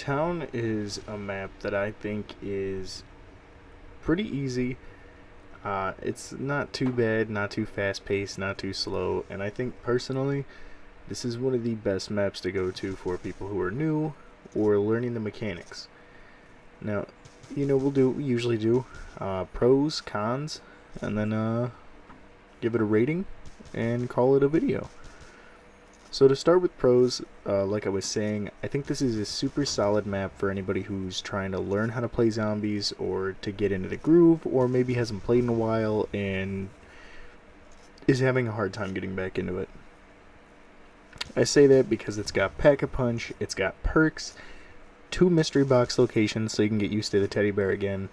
Town is a map that I think is pretty easy. It's not too bad, not too fast paced, not too slow, and I think personally this is one of the best maps to go to for people who are new or learning the mechanics. Now, we'll do what we usually do, pros, cons, and then give it a rating and call it a video. So to start with pros, like I was saying, I think this is a super solid map for anybody who's trying to learn how to play zombies or to get into the groove, or maybe hasn't played in a while and is having a hard time getting back into it. I say that because it's got Pack-a-Punch, it's got perks, 2 mystery box locations so you can get used to the teddy bear again.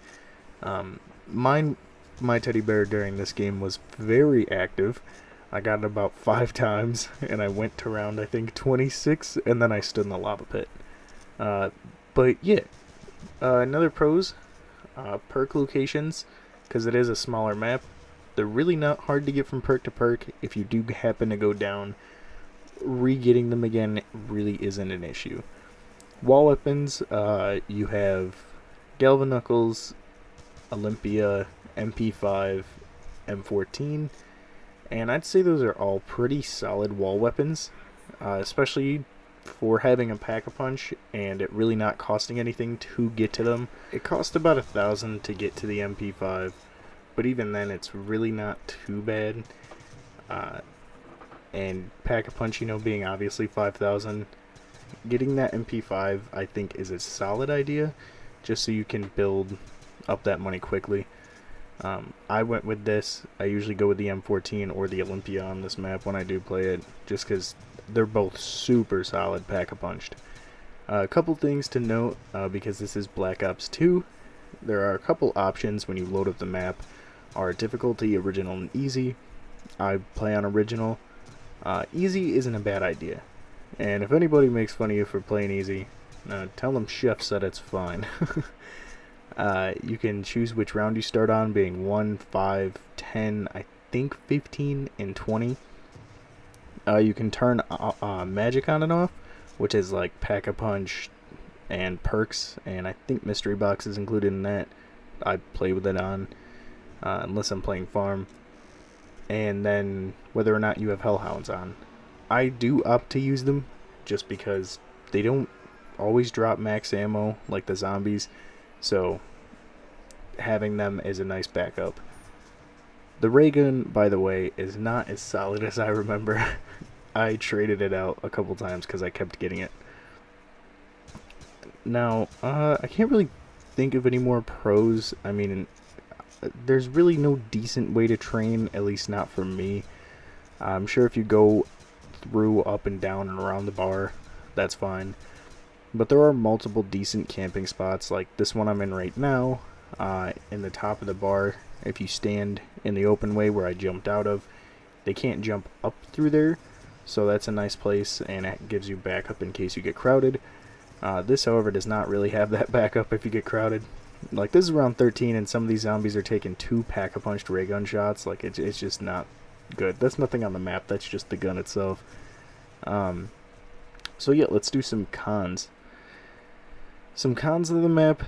My teddy bear during this game was very active. I got it about 5 times, and I went to round, I think, 26, and then I stood in the lava pit. But yeah, another pros, perk locations, because it is a smaller map. They're really not hard to get from perk to perk. If you do happen to go down, re-getting them again really isn't an issue. Wall weapons, you have Galvanuckles, Olympia, MP5, M14, and I'd say those are all pretty solid wall weapons, especially for having a Pack-a-Punch and it really not costing anything to get to them. It cost about 1,000 to get to the MP5, but even then it's really not too bad. And Pack-a-Punch, being obviously 5,000, getting that MP5 I think is a solid idea, just so you can build up that money quickly. I went with this. I usually go with the M14 or the Olympia on this map when I do play it, just because they're both super solid Pack-a-Punched. A couple things to note, because this is Black Ops 2, there are a couple options when you load up the map. Are difficulty, original, and easy. I play on original. Easy isn't a bad idea, and if anybody makes fun of you for playing easy, tell them Chef said it's fine. You can choose which round you start on, being 1, 5, 10, I think 15, and 20. You can turn magic on and off, which is like Pack-a-Punch and perks, and I think mystery box is included in that. I play with it on, unless I'm playing farm. And then whether or not you have hellhounds on. I do opt to use them just because they don't always drop max ammo like the zombies, so having them is a nice backup. The ray gun, by the way, is not as solid as I remember. I traded it out a couple times because I kept getting it. Now, I can't really think of any more pros. I mean, there's really no decent way to train, at least not for me. I'm sure if you go through, up and down and around the bar, that's fine. But there are multiple decent camping spots, like this one I'm in right now, in the top of the bar. If you stand in the open way where I jumped out of, they can't jump up through there, so that's a nice place, and it gives you backup in case you get crowded. This, however, does not really have that backup if you get crowded. Like, this is round 13, and some of these zombies are taking 2 Pack-a-Punched ray gun shots. Like, it's just not good. That's nothing on the map, that's just the gun itself. So yeah, let's do some cons. Some cons of the map,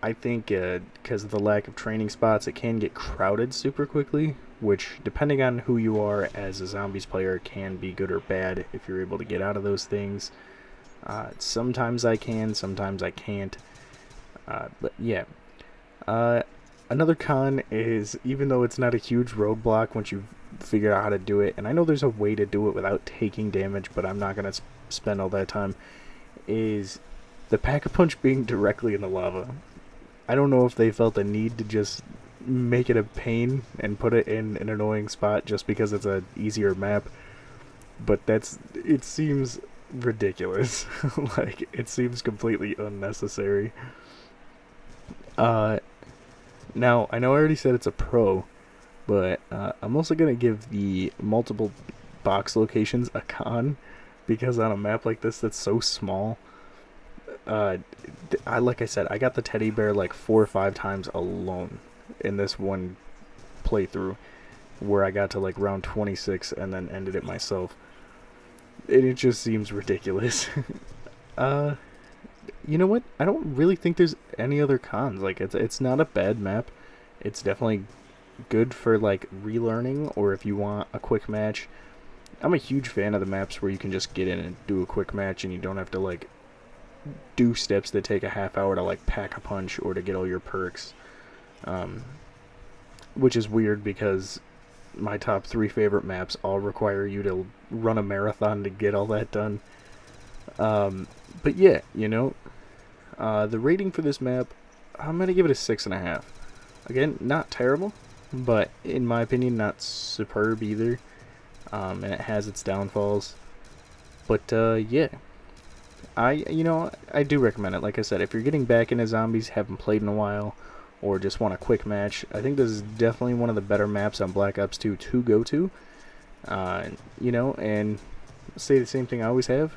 I think, because of the lack of training spots, it can get crowded super quickly, which, depending on who you are as a zombies player, can be good or bad if you're able to get out of those things. Sometimes I can, sometimes I can't. But yeah. Another con is, even though it's not a huge roadblock once you figure out how to do it, and I know there's a way to do it without taking damage, but I'm not going to spend all that time, is the Pack-a-Punch being directly in the lava. I don't know if they felt the need to just make it a pain and put it in an annoying spot just because it's an easier map, but it seems ridiculous. Like, it seems completely unnecessary. Now, I know I already said it's a pro, but I'm also going to give the multiple box locations a con, because on a map like this that's so small, like I said, I got the teddy bear like 4 or 5 times alone in this one playthrough, where I got to like round 26 and then ended it myself. And it just seems ridiculous. you know what? I don't really think there's any other cons. Like, it's not a bad map. It's definitely good for like relearning, or if you want a quick match. I'm a huge fan of the maps where you can just get in and do a quick match, and you don't have to like do steps that take a half hour to like pack a punch or to get all your perks. Um, which is weird because my top 3 favorite maps all require you to run a marathon to get all that done. But yeah, the rating for this map, I'm gonna give it a 6.5. Again, not terrible, but in my opinion, not superb either. And it has its downfalls. But yeah, I do recommend it. Like I said, if you're getting back into zombies, haven't played in a while, or just want a quick match, I think this is definitely one of the better maps on Black Ops 2 to go to. And say the same thing I always have.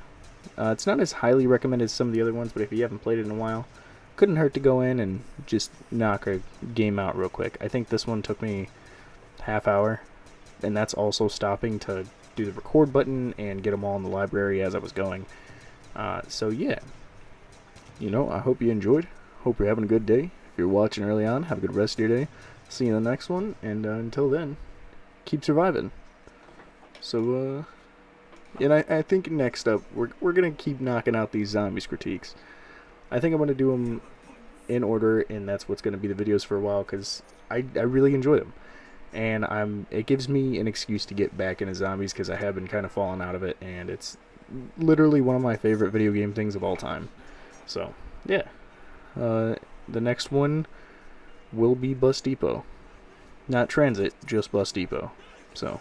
It's not as highly recommended as some of the other ones, but if you haven't played it in a while, couldn't hurt to go in and just knock a game out real quick. I think this one took me half hour, and that's also stopping to do the record button and get them all in the library as I was going. So yeah, I hope you enjoyed. Hope you're having a good day. If you're watching early on, have a good rest of your day. See you in the next one, and until then, keep surviving. So, and I think next up, we're gonna keep knocking out these zombies critiques. I think I'm gonna do them in order, and that's what's gonna be the videos for a while, because I really enjoy them, and it gives me an excuse to get back into zombies, because I have been kind of falling out of it, and it's literally one of my favorite video game things of all time. So yeah, the next one will be Bus Depot, not Transit, just Bus Depot. So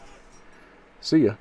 see ya.